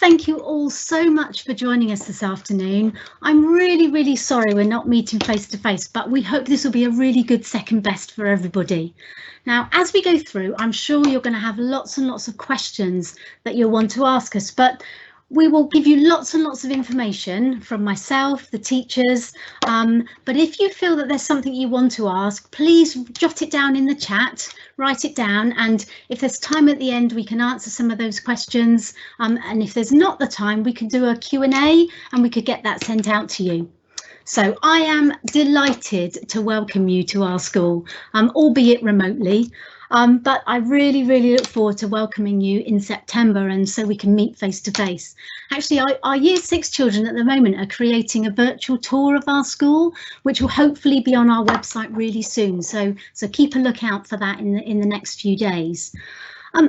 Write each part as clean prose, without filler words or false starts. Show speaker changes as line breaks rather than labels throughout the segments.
Thank you all so much for joining us this afternoon. I'm really sorry we're not meeting face to face, but we hope this will be a really good second best for everybody. Now, as we go through, I'm sure you're going to have lots and lots of questions that you'll want to ask us, but we will give you lots and lots of information from myself, the teachers, but if you feel that there's something you want to ask, please jot it down in the chat, write it down, and if there's time at the end we can answer some of those questions, and if there's not the time we can do a Q&A and we could get that sent out to you. So I am delighted to welcome you to our school, albeit remotely. But I really look forward to welcoming you in September, and so we can meet face to face. Actually, our Year 6 children at the moment are creating a virtual tour of our school, which will hopefully be on our website really soon. So keep a lookout for that in the next few days.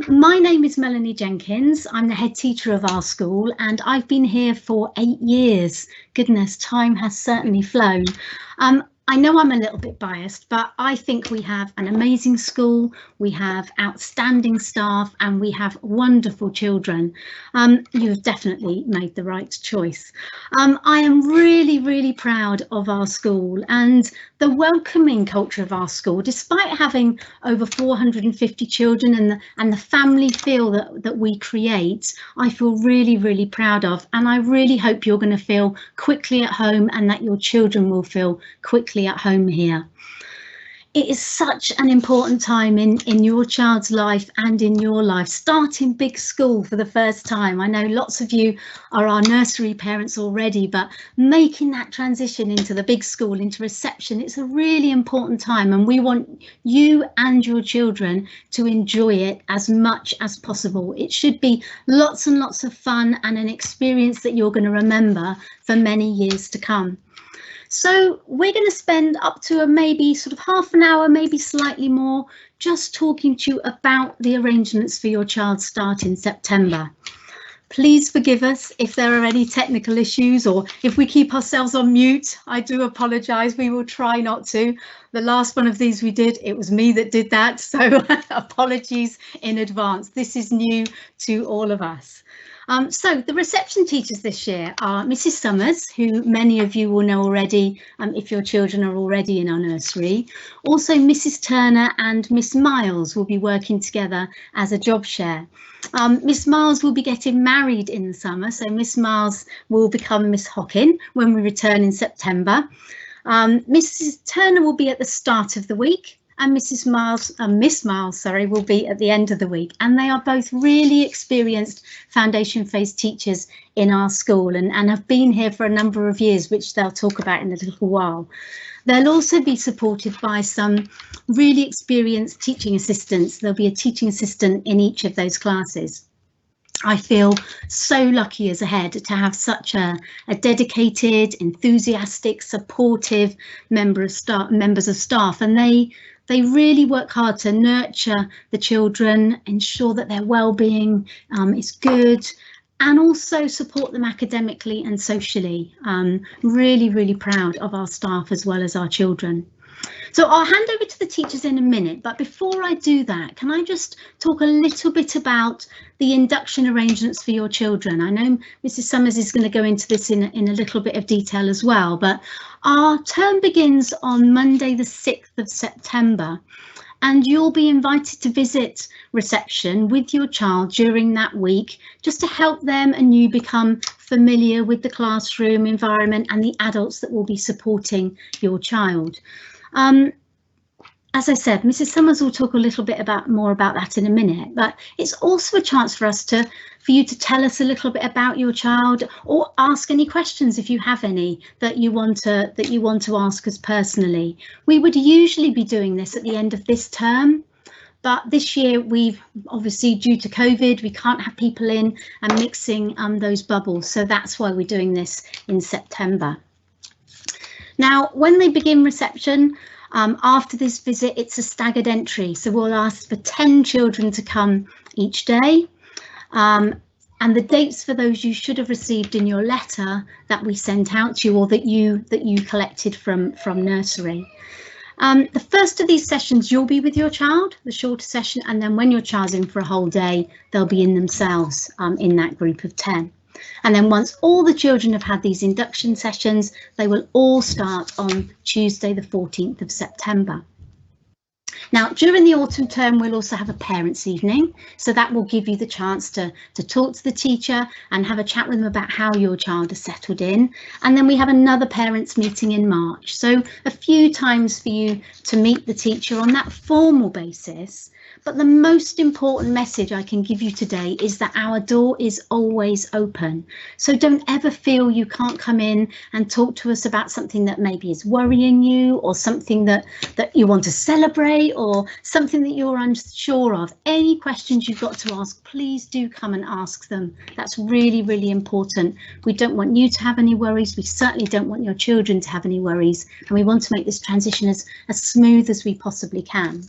My name is Melanie Jenkins. I'm the head teacher of our school, and I've been here for 8 years. Goodness, time has certainly flown. I know I'm a little bit biased, but I think we have an amazing school, we have outstanding staff, and we have wonderful children. You have definitely made the right choice. I am really proud of our school and the welcoming culture of our school, despite having over 450 children and the family feel that we create. I feel really proud of, and I really hope you're going to feel quickly at home and that your children will feel quickly at home here. It is such an important time in your child's life and in your life, starting big school for the first time. I know lots of you are our nursery parents already, but making that transition into the big school, into reception, it's a really important time, and we want you and your children to enjoy it as much as possible. It should be lots and lots of fun and an experience that you're going to remember for many years to come. So we're going to spend up to maybe sort of half an hour, maybe slightly more, just talking to you about the arrangements for your child's start in September. Please forgive us if there are any technical issues or if we keep ourselves on mute. I do apologise. We will try not to. The last one of these we did, it was me that did that. So apologies in advance. This is new to all of us. So the reception teachers this year are Mrs. Summers, who many of you will know already if your children are already in our nursery. Also Mrs. Turner and Miss Miles will be working together as a job share. Miss Miles will be getting married in the summer, so Miss Miles will become Miss Hockin when we return in September. Mrs. Turner will be at the start of the week, and Miss Miles, will be at the end of the week, and they are both really experienced foundation phase teachers in our school and have been here for a number of years, which they'll talk about in a little while. They'll also be supported by some really experienced teaching assistants. There'll be a teaching assistant in each of those classes. I feel so lucky as a head to have such a dedicated, enthusiastic, supportive members of staff, and they really work hard to nurture the children, ensure that their well-being is good, and also support them academically and socially. Really proud of our staff as well as our children. So I'll hand over to the teachers in a minute, but before I do that, can I just talk a little bit about the induction arrangements for your children? I know Mrs. Summers is going to go into this in a little bit of detail as well, but our term begins on Monday the 6th of September, and you'll be invited to visit reception with your child during that week, just to help them and you become familiar with the classroom environment and the adults that will be supporting your child. As I said, Mrs. Summers will talk a little bit more about that in a minute, but it's also a chance for you to tell us a little bit about your child, or ask any questions if you have any that you want to ask us personally. We would usually be doing this at the end of this term, but this year we've obviously, due to COVID, we can't have people in and mixing those bubbles, so that's why we're doing this in September. Now, when they begin reception, after this visit, it's a staggered entry, so we'll ask for 10 children to come each day, and the dates for those you should have received in your letter that we sent out to you, or that you collected from nursery. The first of these sessions you'll be with your child, the shorter session, and then when your child's in for a whole day, they'll be in themselves in that group of 10. And then once all the children have had these induction sessions, they will all start on Tuesday, the 14th of September. Now, during the autumn term, we'll also have a parents' evening, so that will give you the chance to talk to the teacher and have a chat with them about how your child has settled in. And then we have another parents' meeting in March, so a few times for you to meet the teacher on that formal basis. But the most important message I can give you today is that our door is always open. So don't ever feel you can't come in and talk to us about something that maybe is worrying you, or something that you want to celebrate, or something that you're unsure of. Any questions you've got to ask, please do come and ask them. That's really, really important. We don't want you to have any worries. We certainly don't want your children to have any worries. And we want to make this transition as smooth as we possibly can.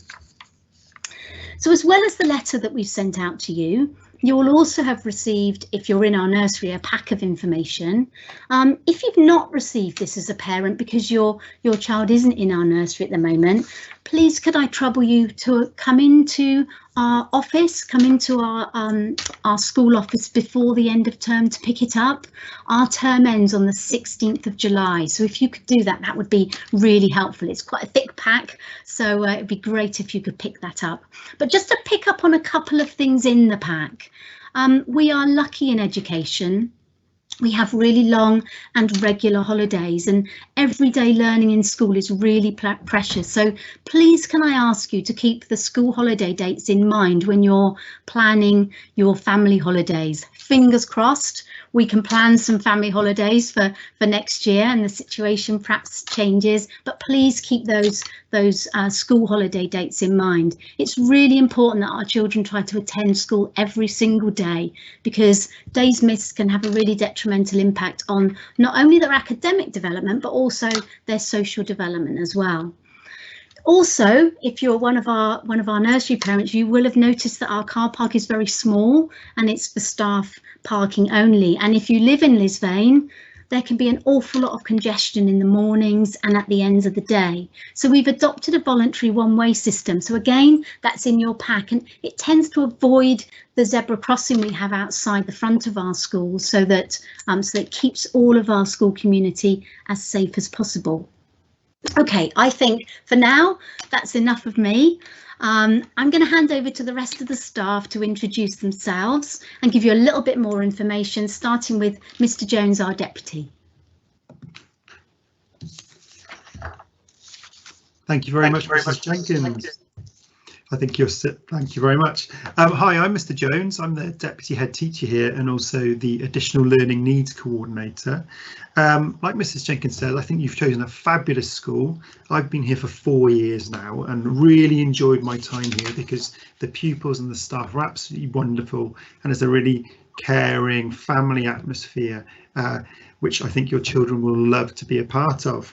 So as well as the letter that we've sent out to you, you will also have received, if you're in our nursery, a pack of information. If you've not received this as a parent because your child isn't in our nursery at the moment, please could I trouble you to come into our office, come into our school office before the end of term to pick it up. Our term ends on the 16th of July, so if you could do that, that would be really helpful. It's quite a thick pack, so it'd be great if you could pick that up. But just to pick up on a couple of things in the pack, we are lucky in education. We have really long and regular holidays, and everyday learning in school is really precious. So please can I ask you to keep the school holiday dates in mind when you're planning your family holidays. Fingers crossed we can plan some family holidays for next year and the situation perhaps changes, but please keep those school holiday dates in mind. It's really important that our children try to attend school every single day, because days missed can have a really detrimental impact on not only their academic development but also their social development as well. Also, if you're one of our nursery parents, you will have noticed that our car park is very small and it's for staff parking only. And if you live in Lisvane, there can be an awful lot of congestion in the mornings and at the ends of the day. So we've adopted a voluntary one-way system. So again, that's in your pack, and it tends to avoid the zebra crossing we have outside the front of our school, so that it keeps all of our school community as safe as possible. OK, I think for now that's enough of me. I'm going to hand over to the rest of the staff to introduce themselves and give you a little bit more information, starting with Mr. Jones, our deputy.
Thank you very much, Mrs. Jenkins. I think you're sit. Thank you very much. Hi, I'm Mr. Jones. I'm the deputy head teacher here and also the additional learning needs coordinator. Like Mrs. Jenkins said, I think you've chosen a fabulous school. I've been here for 4 years now and really enjoyed my time here because the pupils and the staff are absolutely wonderful, and there's a really caring family atmosphere, which I think your children will love to be a part of.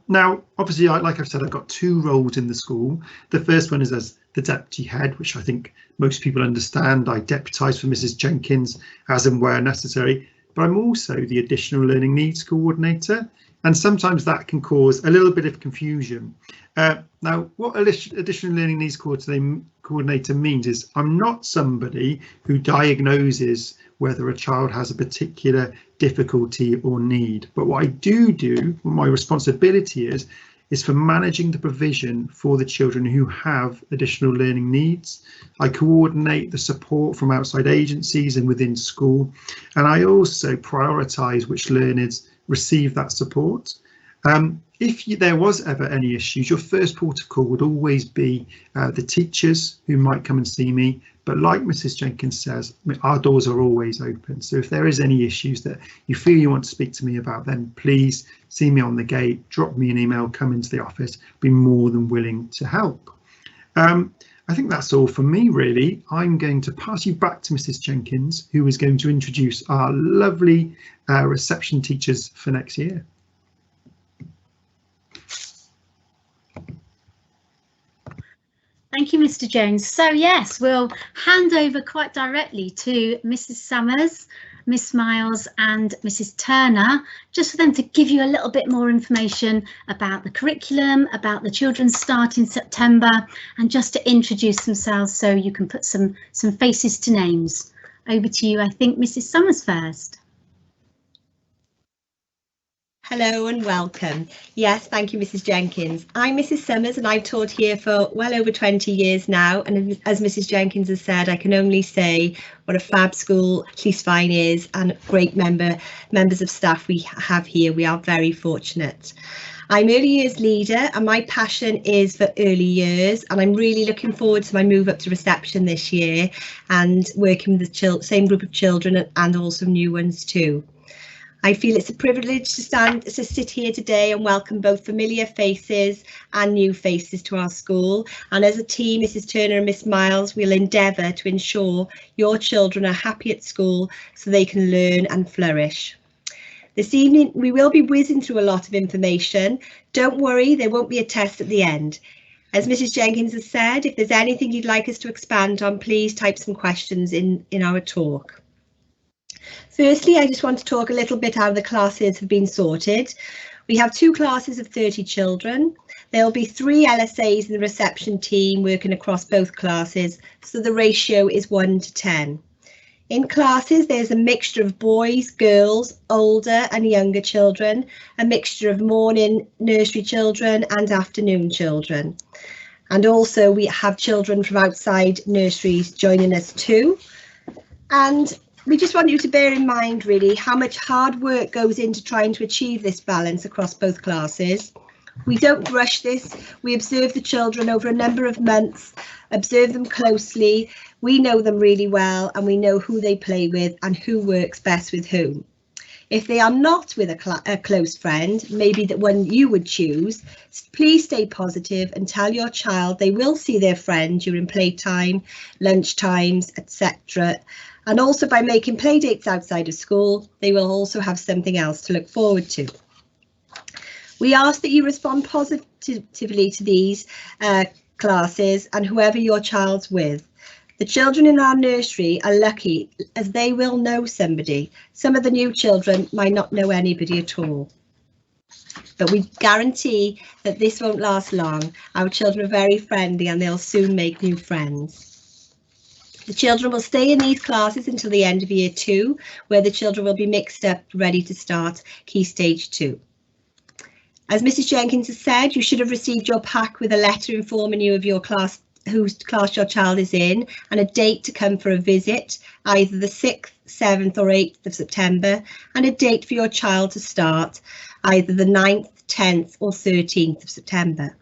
Now, obviously, like I've said, I've got 2 roles in the school. The first one is as the deputy head, which I think most people understand. I deputise for Mrs. Jenkins as and where necessary, but I'm also the additional learning needs coordinator, and sometimes that can cause a little bit of confusion. Now, what additional learning needs coordinator means is I'm not somebody who diagnoses whether a child has a particular difficulty or need, but what I do, what my responsibility is for managing the provision for the children who have additional learning needs. I coordinate the support from outside agencies and within school, and I also prioritise which learners receive that support. If there was ever any issues, your first port of call would always be the teachers who might come and see me. But like Mrs. Jenkins says, our doors are always open. So if there is any issues that you feel you want to speak to me about, then please see me on the gate, drop me an email, come into the office, be more than willing to help. I think that's all from me, really. I'm going to pass you back to Mrs. Jenkins, who is going to introduce our lovely reception teachers for next year.
Thank you, Mr. Jones. So yes, we'll hand over quite directly to Mrs. Summers, Miss Miles and Mrs. Turner, just for them to give you a little bit more information about the curriculum, about the children's start in September, and just to introduce themselves so you can put some faces to names. Over to you, I think, Mrs. Summers first.
Hello and welcome. Yes, thank you, Mrs. Jenkins. I'm Mrs. Summers and I've taught here for well over 20 years now. And as Mrs. Jenkins has said, I can only say what a fab school Llysfine is and great members of staff we have here. We are very fortunate. I'm early years leader and my passion is for early years, and I'm really looking forward to my move up to reception this year and working with the same group of children and also new ones too. I feel it's a privilege to sit here today and welcome both familiar faces and new faces to our school. And as a team, Mrs. Turner and Miss Miles, we'll endeavour to ensure your children are happy at school so they can learn and flourish. This evening, we will be whizzing through a lot of information. Don't worry, there won't be a test at the end. As Mrs. Jenkins has said, if there's anything you'd like us to expand on, please type some questions in our talk. Firstly, I just want to talk a little bit how the classes have been sorted. We have 2 classes of 30 children. There will be 3 LSAs in the reception team working across both classes, so the ratio is 1 to 10. In classes, there's a mixture of boys, girls, older and younger children, a mixture of morning nursery children and afternoon children. And also we have children from outside nurseries joining us too. And we just want you to bear in mind really how much hard work goes into trying to achieve this balance across both classes. We don't rush this. We observe the children over a number of months, observe them closely. We know them really well and we know who they play with and who works best with whom. If they are not with a close friend, maybe the one you would choose, please stay positive and tell your child they will see their friend during playtime, lunch times, etc. And also by making play dates outside of school, they will also have something else to look forward to. We ask that you respond positively to these classes and whoever your child's with. The children in our nursery are lucky as they will know somebody. Some of the new children might not know anybody at all. But we guarantee that this won't last long. Our children are very friendly and they'll soon make new friends. The children will stay in these classes until the end of year 2, where the children will be mixed up, ready to start Key Stage 2. As Mrs. Jenkins has said, you should have received your pack with a letter informing you of your class, whose class your child is in, and a date to come for a visit, either the 6th, 7th or 8th of September, and a date for your child to start, either the 9th, 10th or 13th of September.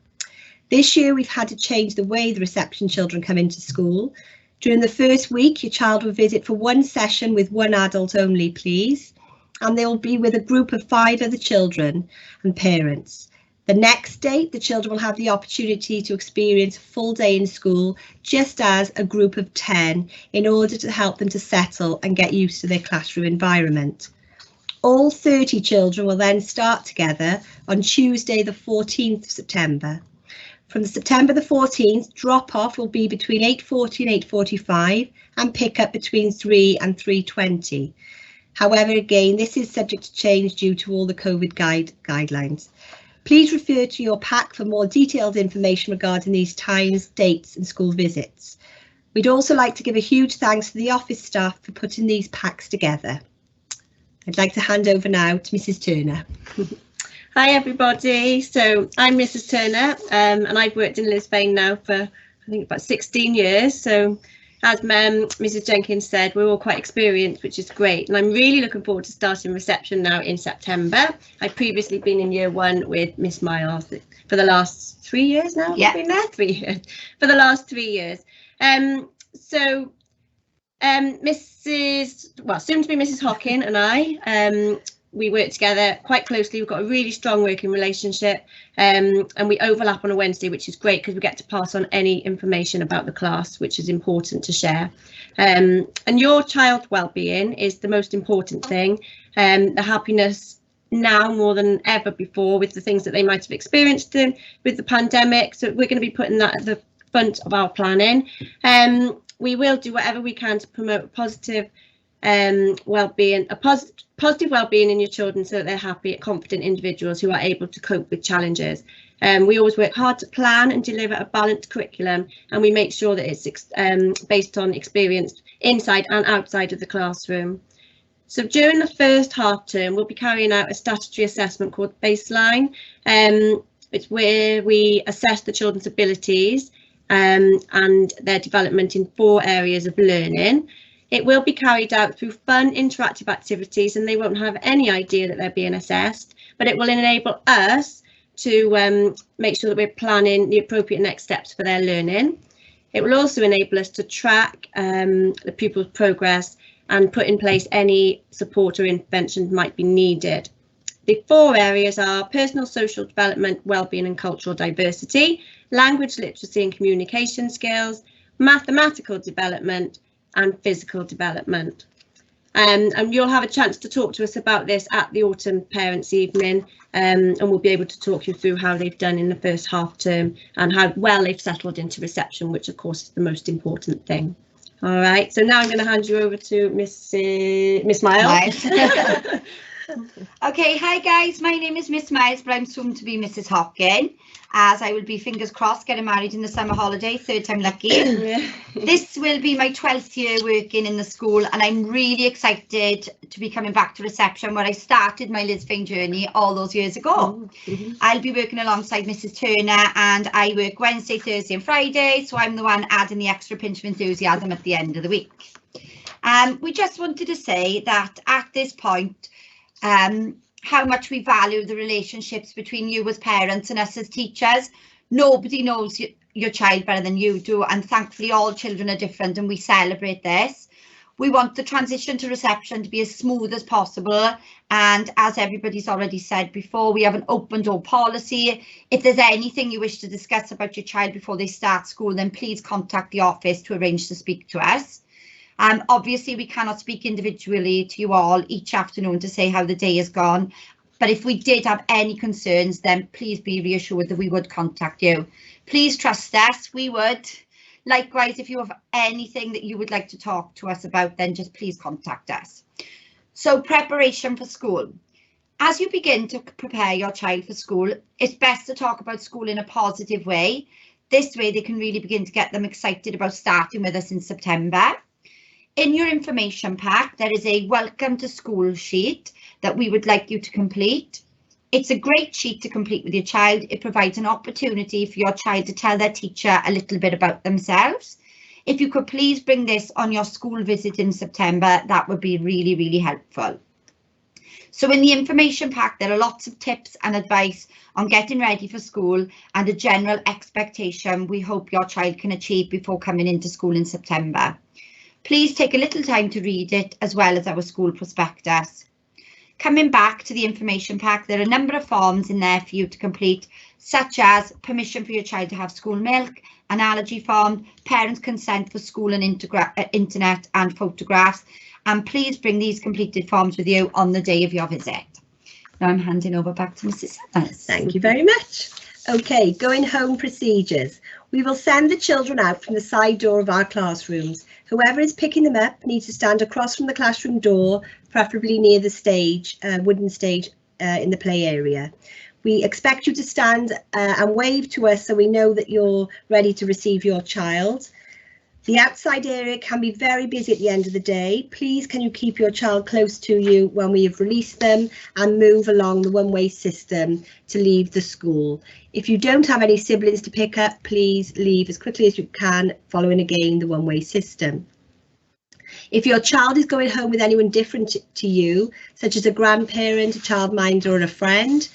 This year we've had to change the way the reception children come into school. During the first week, your child will visit for 1 session with 1 adult only, please, and they'll be with a group of 5 other children and parents. The next date, the children will have the opportunity to experience a full day in school, just as a group of 10, in order to help them to settle and get used to their classroom environment. All 30 children will then start together on Tuesday, the 14th of September. From September the 14th, drop-off will be between 8:40 and 8:45 and pick-up between 3 and 3:20. However, again, this is subject to change due to all the COVID guidelines. Please refer to your pack for more detailed information regarding these times, dates and school visits. We'd also like to give a huge thanks to the office staff for putting these packs together. I'd like to hand over now to Mrs. Turner.
Hi everybody, so I'm Mrs. Turner and I've worked in Llysfine now for I think about 16 years. So as Mrs. Jenkins said, we're all quite experienced, which is great, and I'm really looking forward to starting reception now in September. I've previously been in year 1 with Miss Miles for the last 3 years now. Yeah, been there 3 years for the last 3 years. Soon to be Mrs. Hockin and I, we work together quite closely. We've got a really strong working relationship, and we overlap on a Wednesday, which is great because we get to pass on any information about the class, which is important to share. And your child's well-being is the most important thing. The happiness now more than ever before with the things that they might have experienced with the pandemic. So we're going to be putting that at the front of our planning. We will do whatever we can to promote positive well-being, positive well-being in your children so that they're happy, confident individuals who are able to cope with challenges. We always work hard to plan and deliver a balanced curriculum, and we make sure that it's based on experience inside and outside of the classroom. So during the first half term, we'll be carrying out a statutory assessment called Baseline. It's where we assess the children's abilities and their development in 4 areas of learning. It will be carried out through fun, interactive activities, and they won't have any idea that they're being assessed, but it will enable us to make sure that we're planning the appropriate next steps for their learning. It will also enable us to track the pupils' progress and put in place any support or intervention might be needed. The 4 areas are personal social development, wellbeing and cultural diversity, language, literacy and communication skills, mathematical development and physical development. And you'll have a chance to talk to us about this at the autumn parents evening, and we'll be able to talk you through how they've done in the first half term and how well they've settled into reception, which of course is the most important thing. All right, so now I'm going to hand you over to Miss Miles.
Okay, hi guys, my name is Miss Miles, but I'm soon to be Mrs. Hopkin, as I will be, fingers crossed, getting married in the summer holiday, 3rd time lucky.
Yeah.
This will be my 12th year working in the school, and I'm really excited to be coming back to reception where I started my Lisbon journey all those years ago. I'll be working alongside Mrs. Turner, and I work Wednesday, Thursday and Friday, so I'm the one adding the extra pinch of enthusiasm at the end of the week. We just wanted to say that at this point, how much we value the relationships between you as parents and us as teachers. Nobody knows your child better than you do, and thankfully all children are different and we celebrate this. We want the transition to reception to be as smooth as possible, and as everybody's already said before, we have an open door policy. If there's anything you wish to discuss about your child before they start school, then please contact the office to arrange to speak to us. Obviously, we cannot speak individually to you all each afternoon to say how the day has gone, but if we did have any concerns, then please be reassured that we would contact you. Please trust us, we would. Likewise, if you have anything that you would like to talk to us about, then just please contact us. So, preparation for school. As you begin to prepare your child for school, it's best to talk about school in a positive way. This way, they can really begin to get them excited about starting with us in September. In your information pack, there is a welcome to school sheet that we would like you to complete. It's a great sheet to complete with your child. It provides an opportunity for your child to tell their teacher a little bit about themselves. If you could please bring this on your school visit in September, that would be really, really helpful. So in the information pack, there are lots of tips and advice on getting ready for school and a general expectation we hope your child can achieve before coming into school in September. Please take a little time to read it, as well as our school prospectus. Coming back to the information pack, there are a number of forms in there for you to complete, such as permission for your child to have school milk, an allergy form, parents' consent for school and internet and photographs, and please bring these completed forms with you on the day of your visit. Now I'm handing over back to Mrs. Summers.
Thank you very much. Okay, going home procedures. We will send the children out from the side door of our classrooms. Whoever is picking them up needs to stand across from the classroom door, preferably near the stage, wooden stage in the play area. We expect you to stand and wave to us so we know that you're ready to receive your child. The outside area can be very busy at the end of the day. Please can you keep your child close to you when we have released them and move along the one-way system to leave the school. If you don't have any siblings to pick up, please leave as quickly as you can, following again the one-way system. If your child is going home with anyone different to you, such as a grandparent, a childminder or a friend,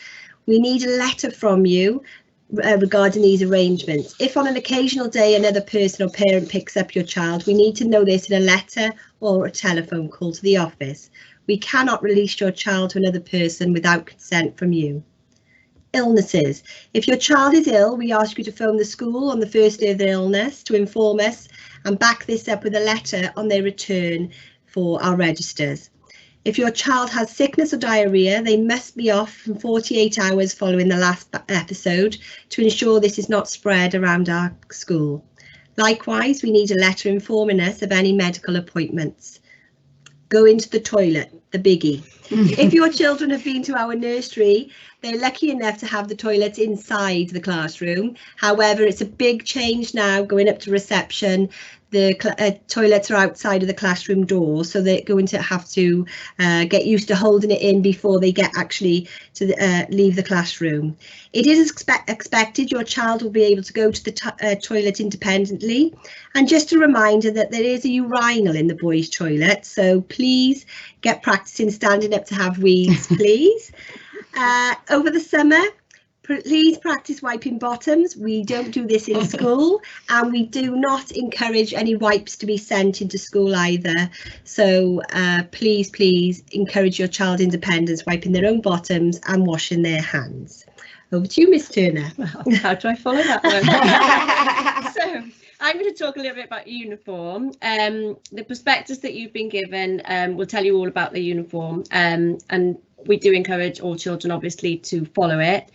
we need a letter from you regarding these arrangements. If on an occasional day another person or parent picks up your child, we need to know this in a letter or a telephone call to the office. We cannot release your child to another person without consent from you. Illnesses. If your child is ill, we ask you to phone the school on the first day of their illness to inform us and back this up with a letter on their return for our registers. If your child has sickness or diarrhea, they must be off from 48 hours following the last episode to ensure this is not spread around our school. Likewise, we need a letter informing us of any medical appointments. Go into the toilet, the biggie. If your children have been to our nursery, they're lucky enough to have the toilets inside the classroom. However, it's a big change now going up to reception. the toilets are outside of the classroom door, so they're going to have to get used to holding it in before they get actually to leave the classroom. It is expected your child will be able to go to the toilet independently, and just a reminder that there is a urinal in the boys' toilet, so please get practicing standing up to have wees, please. Over the summer, please practice wiping bottoms. We don't do this in school, and we do not encourage any wipes to be sent into school either. So please encourage your child independence, wiping their own bottoms and washing their hands. Over to you, Miss Turner.
Well, how do I follow that one? So I'm going to talk a little bit about uniform. The prospectus that you've been given will tell you all about the uniform, and we do encourage all children obviously to follow it.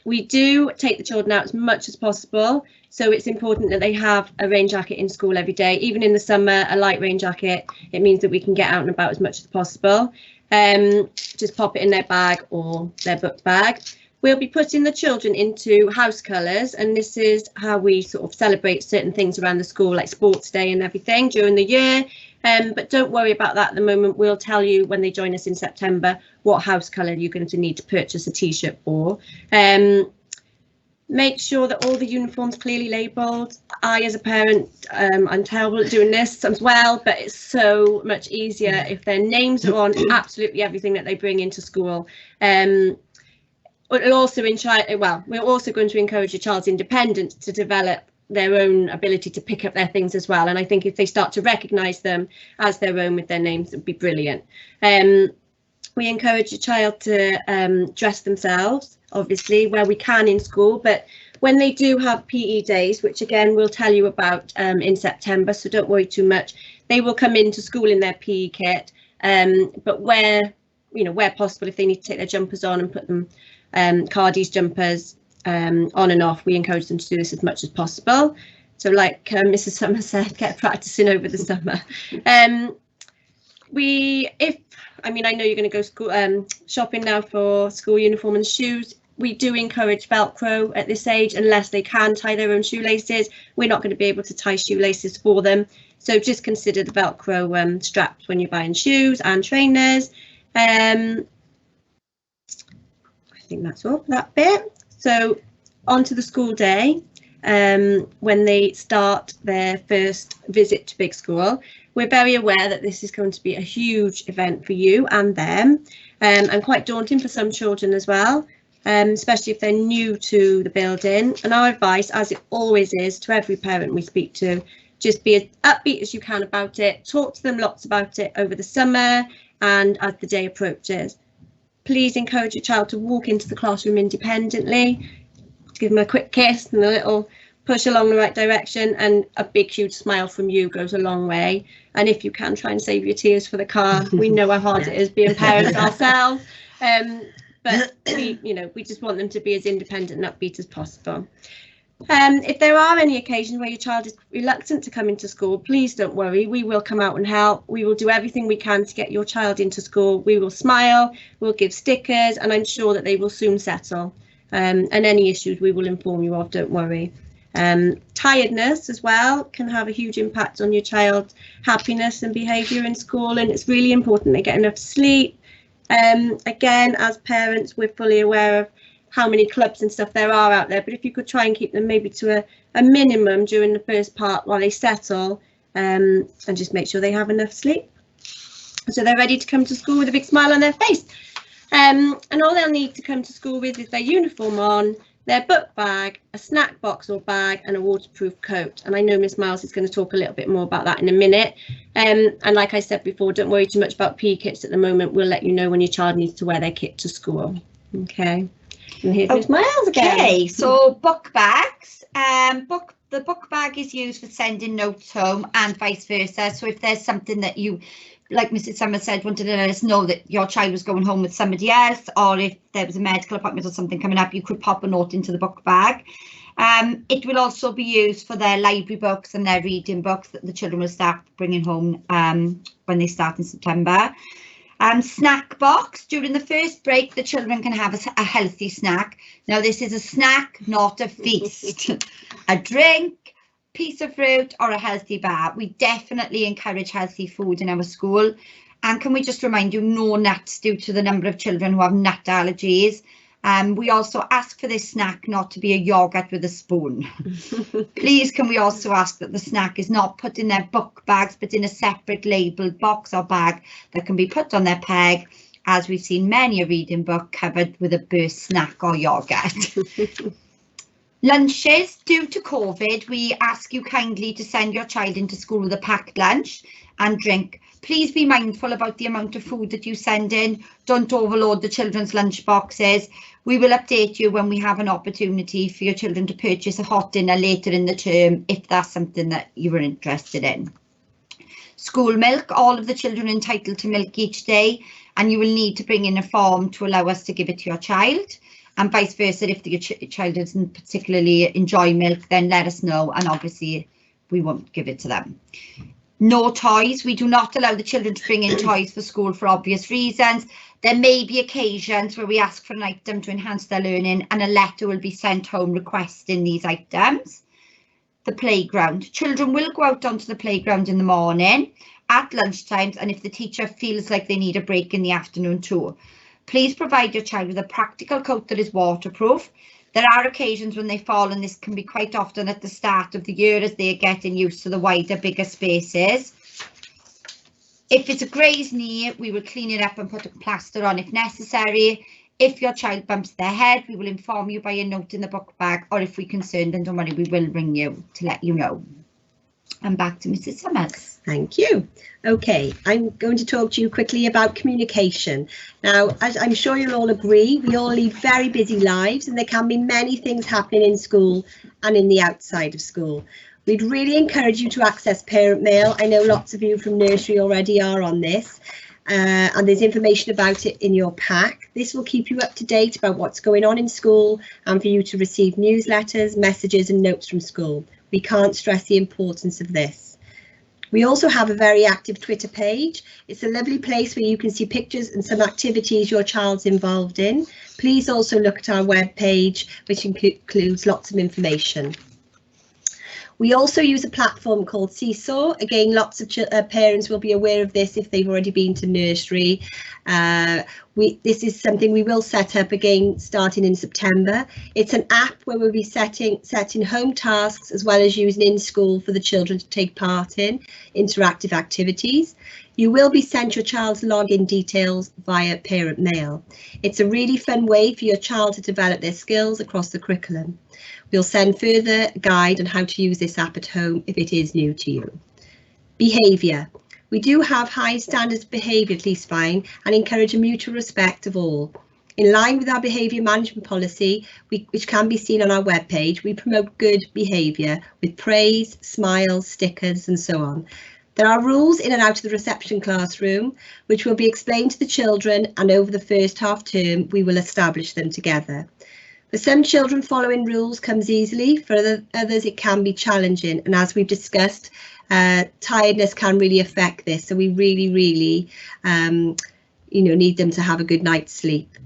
We do take the children out as much as possible, so it's important that they have a rain jacket in school every day. Even in the summer, a light rain jacket, it means that we can get out and about as much as possible. Just pop it in their bag or their book bag. We'll be putting the children into house colours, and this is how we sort of celebrate certain things around the school, like sports day and everything during the year. But don't worry about that at the moment. We'll tell you when they join us in September what house colour you're going to need to purchase a t-shirt for. Make sure that all the uniforms clearly labelled. I, as a parent, I'm terrible at doing this as well, but it's so much easier if their names are on absolutely everything that they bring into school. We're also going to encourage your child's independence to develop their own ability to pick up their things as well. And I think if they start to recognise them as their own with their names, it would be brilliant. We encourage your child to dress themselves, obviously, where we can in school. But when they do have PE days, which again we'll tell you about in September, so don't worry too much, they will come into school in their PE kit. But where possible, if they need to take their jumpers on and put them cardies, jumpers on and off, we encourage them to do this as much as possible. So like Mrs. Summer said, get practicing over the summer. I know you're going to go school shopping now for school uniform and shoes. We do encourage Velcro at this age unless they can tie their own shoelaces. We're not going to be able to tie shoelaces for them, so just consider the Velcro straps when you're buying shoes and trainers. I think that's all for that bit. So on to the school day, when they start their first visit to big school. We're very aware that this is going to be a huge event for you and them, and quite daunting for some children as well, especially if they're new to the building. And our advice, as it always is to every parent we speak to, just be as upbeat as you can about it. Talk to them lots about it over the summer and as the day approaches. Please encourage your child to walk into the classroom independently, give them a quick kiss and a little push along the right direction, and a big huge smile from you goes a long way. And if you can, try and save your tears for the car. We know how hard it is being parents ourselves, but we just want them to be as independent and upbeat as possible. If there are any occasions where your child is reluctant to come into school, please don't worry, we will come out and help. We will do everything we can to get your child into school. We will smile, we'll give stickers, and I'm sure that they will soon settle. And any issues we will inform you of, don't worry. Tiredness as well can have a huge impact on your child's happiness and behaviour in school, and it's really important they get enough sleep. Again, as parents, we're fully aware of how many clubs and stuff there are out there, but if you could try and keep them maybe to a minimum during the first part while they settle, and just make sure they have enough sleep so they're ready to come to school with a big smile on their face. And all they'll need to come to school with is their uniform on, their book bag, a snack box or bag, and a waterproof coat. And I know Miss Miles is going to talk a little bit more about that in a minute. And like I said before, don't worry too much about PE kits at the moment. We'll let you know when your child needs to wear their kit to school. Okay. And here's Miss Miles again.
Okay, so book bags. The book bag is used for sending notes home and vice versa. So if there's something that you, like Mrs. Summer said, wanted to let us know that your child was going home with somebody else, or if there was a medical appointment or something coming up, you could pop a note into the book bag. It will also be used for their library books and their reading books that the children will start bringing home when they start in September. Snack box. During the first break, the children can have a healthy snack. Now, this is a snack, not a feast. A drink, piece of fruit or a healthy bar. We definitely encourage healthy food in our school. And can we just remind you, no nuts due to the number of children who have nut allergies. We also ask for this snack not to be a yogurt with a spoon. Please can we also ask that the snack is not put in their book bags, but in a separate labelled box or bag that can be put on their peg, as we've seen many a reading book covered with a burst snack or yogurt. Lunches, due to COVID, we ask you kindly to send your child into school with a packed lunch and drink. Please be mindful about the amount of food that you send in. Don't overload the children's lunch boxes. We will update you when we have an opportunity for your children to purchase a hot dinner later in the term, if that's something that you were interested in. School milk, all of the children are entitled to milk each day, and you will need to bring in a form to allow us to give it to your child. And vice versa, if your child doesn't particularly enjoy milk, then let us know, and obviously we won't give it to them. No toys. We do not allow the children to bring in toys for school for obvious reasons. There may be occasions where we ask for an item to enhance their learning, and a letter will be sent home requesting these items. The playground. Children will go out onto the playground in the morning at lunchtimes, and if the teacher feels like they need a break in the afternoon too. Please provide your child with a practical coat that is waterproof. There are occasions when they fall, and this can be quite often at the start of the year as they are getting used to the wider, bigger spaces. If it's a grazed knee, we will clean it up and put a plaster on if necessary. If your child bumps their head, we will inform you by a note in the book bag, or if we're concerned, then don't worry, we will ring you to let you know. And back to Mrs. Summers.
Thank you. Okay, I'm going to talk to you quickly about communication. Now, as I'm sure you'll all agree, we all lead very busy lives, and there can be many things happening in school and in the outside of school. We'd really encourage you to access parent mail. I know lots of you from nursery already are on this, and there's information about it in your pack. This will keep you up to date about what's going on in school, and for you to receive newsletters, messages and notes from school. We can't stress the importance of this. We also have a very active Twitter page. It's a lovely place where you can see pictures and some activities your child's involved in. Please also look at our web page, which includes lots of information. We also use a platform called Seesaw. Again, lots of parents will be aware of this if they've already been to nursery. This is something we will set up again starting in September. It's an app where we'll be setting home tasks as well as using in school for the children to take part in interactive activities. You will be sent your child's login details via parent mail. It's a really fun way for your child to develop their skills across the curriculum. We'll send further guide on how to use this app at home if it is new to you. Behaviour. We do have high standards of behaviour at Least Fine and encourage a mutual respect of all. In line with our behaviour management policy, which can be seen on our webpage, we promote good behaviour with praise, smiles, stickers and so on. There are rules in and out of the reception classroom, which will be explained to the children, and over the first half term, we will establish them together. For some children, following rules comes easily. For others, it can be challenging. And as we've discussed, tiredness can really affect this. So we really, need them to have a good night's sleep.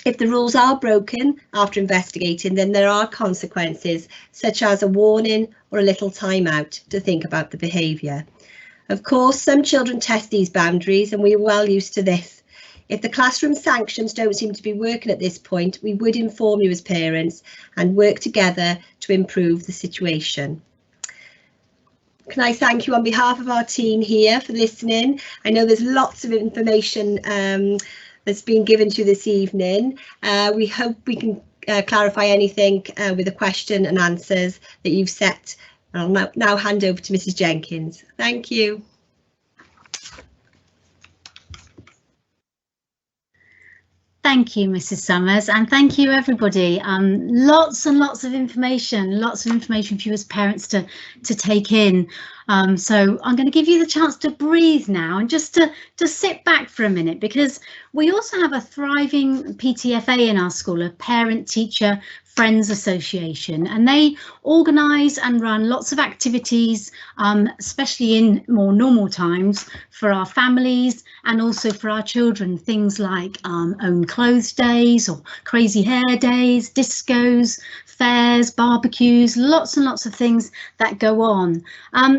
If the rules are broken after investigating, then there are consequences, such as a warning or a little time out to think about the behaviour. Of course, some children test these boundaries, and we are well used to this. If the classroom sanctions don't seem to be working at this point, we would inform you as parents and work together to improve the situation. Can I thank you on behalf of our team here for listening? I know there's lots of information that's been given to you this evening. We hope we can clarify anything with the question and answers that you've set. I'll now hand over to Mrs. Jenkins. Thank you.
Thank you, Mrs. Summers, and thank you, everybody. Lots and lots of information for you as parents to take in. So I'm going to give you the chance to breathe now and just to sit back for a minute, because we also have a thriving PTFA in our school, a parent teacher Friends Association, and they organise and run lots of activities, especially in more normal times, for our families and also for our children. Things like own clothes days or crazy hair days, discos, fairs, barbecues, lots and lots of things that go on.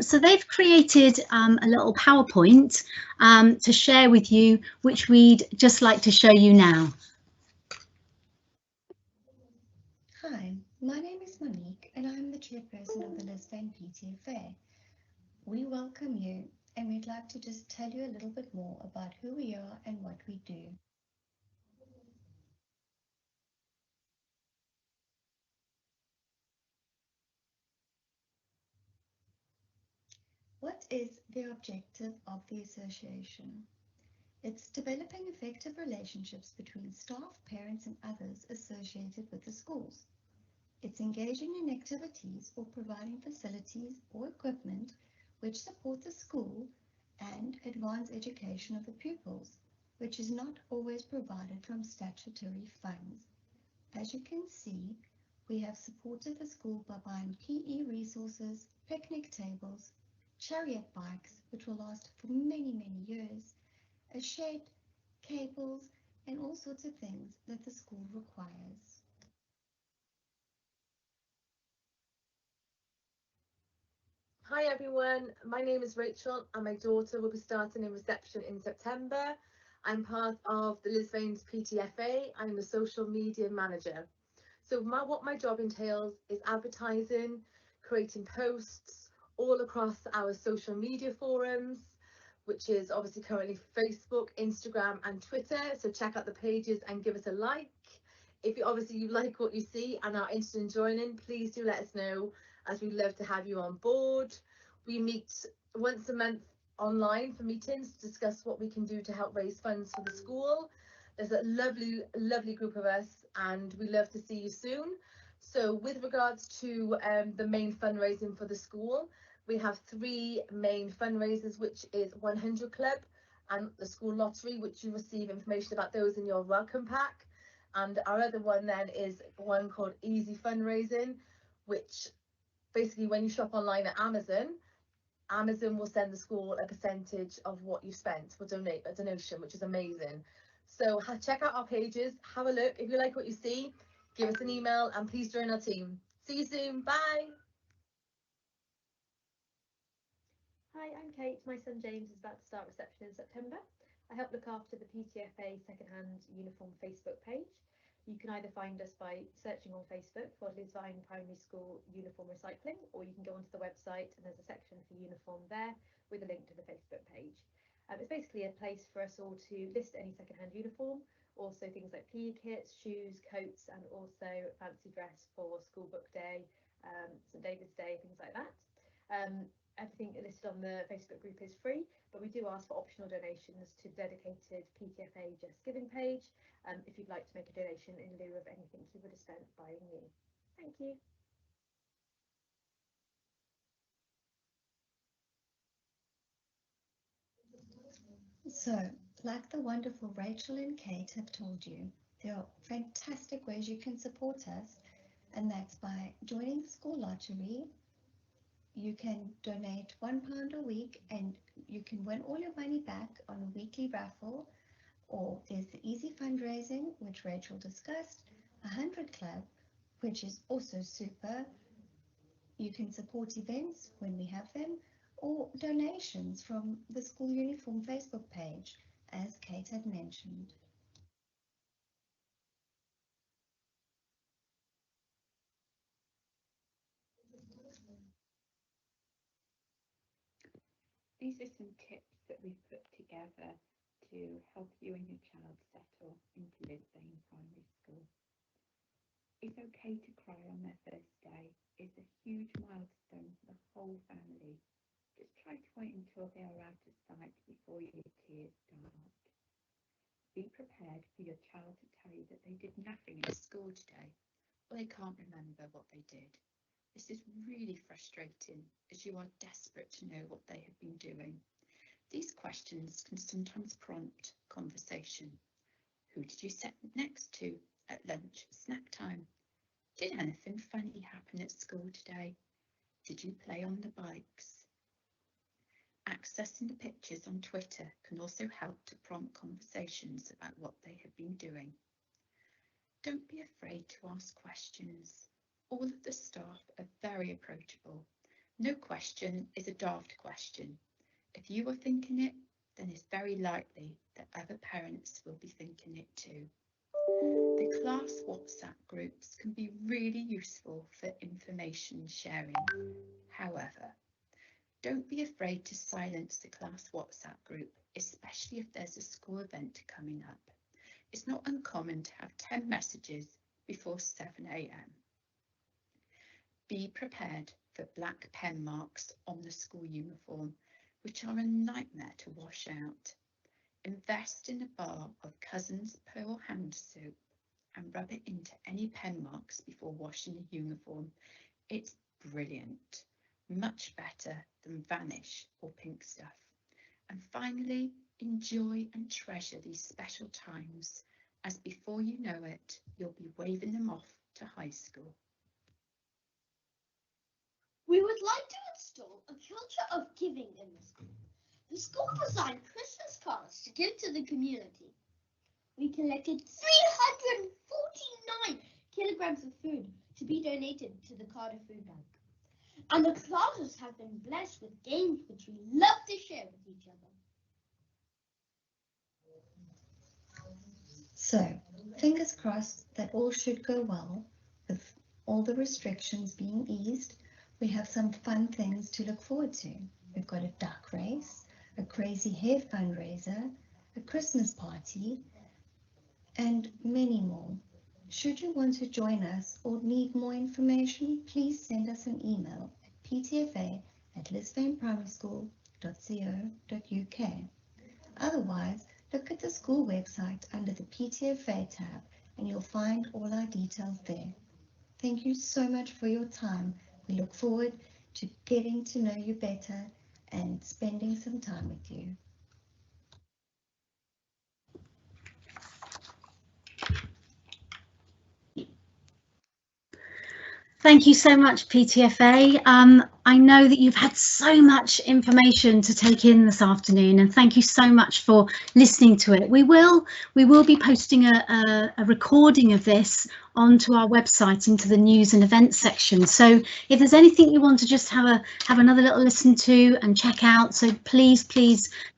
So they've created a little PowerPoint to share with you, which we'd just like to show you now.
Hi, my name is Monique and I'm the chairperson of the Lisbon PTFA. We welcome you and we'd like to just tell you a little bit more about who we are and what we do. What is the objective of the association? It's developing effective relationships between staff, parents and others associated with the schools. It's engaging in activities or providing facilities or equipment which support the school and advance education of the pupils, which is not always provided from statutory funds. As you can see, we have supported the school by buying PE resources, picnic tables, chariot bikes, which will last for many, many years, a shed, cables, and all sorts of things that the school requires.
Hi everyone, my name is Rachel and my daughter will be starting in reception in September. I'm part of the Lisvanes PTFA. I'm the social media manager. So what my job entails is advertising, creating posts all across our social media forums, which is obviously currently Facebook, Instagram and Twitter. So check out the pages and give us a like. If you like what you see and are interested in joining, please do let us know, as we'd love to have you on board. We meet once a month online for meetings to discuss what we can do to help raise funds for the school. There's a lovely group of us and we love to see you soon. So with regards to the main fundraising for the school, we have 3 main fundraisers, which is 100 Club and the school lottery, which you receive information about those in your welcome pack. And our other one then is one called Easy Fundraising, which basically when you shop online at Amazon will send the school a percentage of what you spent for a donation, which is amazing. So check out our pages, have a look. If you like what you see, give us an email and please join our team. See you soon, bye.
Hi, I'm Kate. My son James is about to start reception in September. I help look after the PTFA second-hand uniform Facebook page. You can either find us by searching on Facebook for Lisvine Primary School Uniform Recycling, or you can go onto the website and there's a section for uniform there with a link to the Facebook page. It's basically a place for us all to list any second-hand uniform, also things like PE kits, shoes, coats, and also fancy dress for school book day, St David's Day, things like that. Everything listed on the Facebook group is free, but we do ask for optional donations to the dedicated PTFA Just Giving page, if you'd like to make a donation in lieu of anything you would have spent buying new. Thank you.
So, like the wonderful Rachel and Kate have told you, there are fantastic ways you can support us, and that's by joining the school lottery. You can donate £1 a week and you can win all your money back on a weekly raffle, or there's the Easy Fundraising, which Rachel discussed, 100 Club, which is also super. You can support events when we have them, or donations from the school uniform Facebook page, as Kate had mentioned.
These are some tips that we've put together to help you and your child settle into Lisbon Primary School. It's okay to cry on their first day. It's a huge milestone for the whole family. Just try to wait until they are out of sight before your tears start. Be prepared for your child to tell you that they did nothing in school today, or they can't remember what they did. This is really frustrating, as you are desperate to know what they have been doing. These questions can sometimes prompt conversation. Who did you sit next to at lunch, snack time? Did anything funny happen at school today? Did you play on the bikes? Accessing the pictures on Twitter can also help to prompt conversations about what they have been doing. Don't be afraid to ask questions. All of the staff are very approachable. No question is a daft question. If you are thinking it, then it's very likely that other parents will be thinking it too. The class WhatsApp groups can be really useful for information sharing. However, don't be afraid to silence the class WhatsApp group, especially if there's a school event coming up. It's not uncommon to have 10 messages before 7 AM. Be prepared for black pen marks on the school uniform, which are a nightmare to wash out. Invest in a bar of Cousin's Pearl hand soap and rub it into any pen marks before washing the uniform. It's brilliant, much better than Vanish or Pink Stuff. And finally, enjoy and treasure these special times, as before you know it, you'll be waving them off to high school.
We would like to install a culture of giving in the school. The school designed Christmas cards to give to the community. We collected 349 kilograms of food to be donated to the Cardiff Food Bank. And the classes have been blessed with games which we love to share with each other.
So, fingers crossed that all should go well. With all the restrictions being eased, we have some fun things to look forward to. We've got a duck race, a crazy hair fundraiser, a Christmas party, and many more. Should you want to join us or need more information, please send us an email at ptfa@lisvaneprimaryschool.co.uk. Otherwise, look at the school website under the PTFA tab and you'll find all our details there. Thank you so much for your time. We look forward to getting to know you better and spending some time with you.
Thank you so much, PTFA. I know that you've had so much information to take in this afternoon, and thank you so much for listening to it. We will be posting a recording of this onto our website into the news and events section. So if there's anything you want to just have another little listen to and check out, so please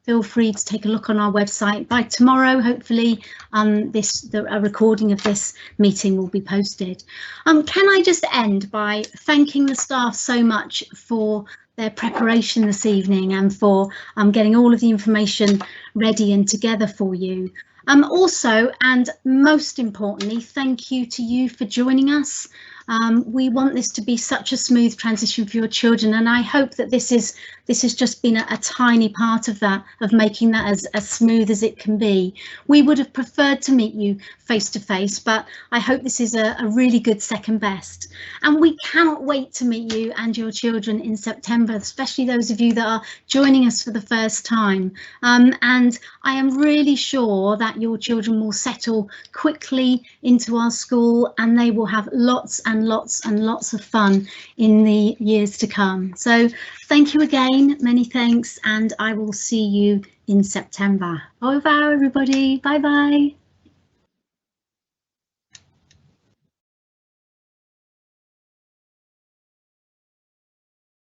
feel free to take a look on our website. By tomorrow, hopefully, a recording of this meeting will be posted. Can I just end by thanking the staff so much for their preparation this evening and for getting all of the information ready and together for you. Also, and most importantly, thank you to you for joining us. We want this to be such a smooth transition for your children, and I hope that this has just been a tiny part of that, of making that as smooth as it can be. We would have preferred to meet you face to face, but I hope this is a really good second best. And we cannot wait to meet you and your children in September, especially those of you that are joining us for the first time. And I am really sure that your children will settle quickly into our school and they will have lots and lots of fun in the years to come. So thank you again, many thanks, and I will see you in September. Au revoir, everybody. Bye bye.